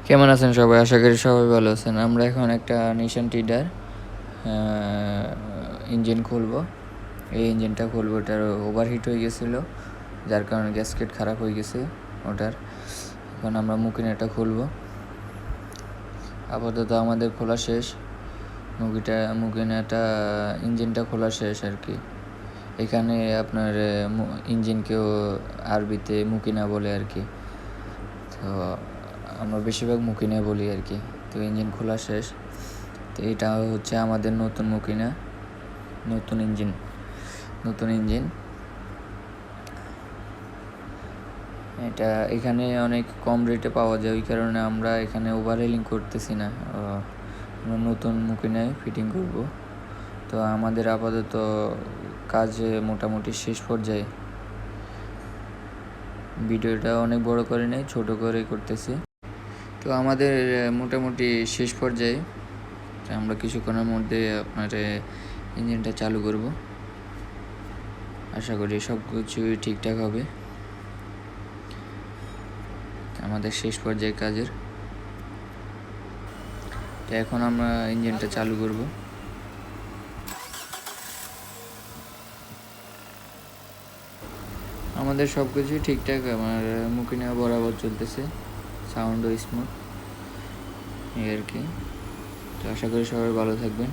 কেমন আছেন সবাই? আশা করি সবাই ভালো আছেন। আমরা এখন একটা নিশান টিডার ইঞ্জিন খুলবো। এই ইঞ্জিনটা খুলবো, ওটার ওভারহিট হয়ে গেছিলো, যার কারণে গ্যাসকেট খারাপ হয়ে গেছে ওটার। এখন আমরা মুকিনাটা খুলবো। আপাতত আমাদের খোলা শেষ, মুকিনাটা ইঞ্জিনটা খোলা শেষ আর কি। এখানে আপনার ইঞ্জিনকেও আরবিতে মুকিনা বলে আর কি, তো আমরা বেশিরভাগ মুকিনা বলি আর কি। তো ইঞ্জিন খোলা শেষ। তো এটা হচ্ছে আমাদের নতুন মুকিনা, নতুন ইঞ্জিন। এটা এখানে অনেক কম রেটে পাওয়া যায়, ওই কারণে আমরা এখানে ওভারহেলিং করতেছি না, আমরা নতুন মুকিনায় ফিটিং করব। তো আমাদের আপাতত কাজ মোটামুটি শেষ পর্যায়ে। ভিডিওটা অনেক বড় করে নেই, ছোট করে করতেছি। তো আমাদের মোটামুটি শেষ পর্যায়ে, আমরা কিছুক্ষণের মধ্যে আপনার ইঞ্জিনটা চালু করব। আশা করি সব কিছুই ঠিকঠাক হবে। আমাদের শেষ পর্যায়ে কাজের। তো এখন আমরা ইঞ্জিনটা চালু করব। আমাদের সব কিছুই ঠিকঠাক, আমার মুকিনা বরাবর চলতেছে, সাউন্ডও স্মুথ এই আর কি। তো আশা করি সবাই ভালো থাকবেন।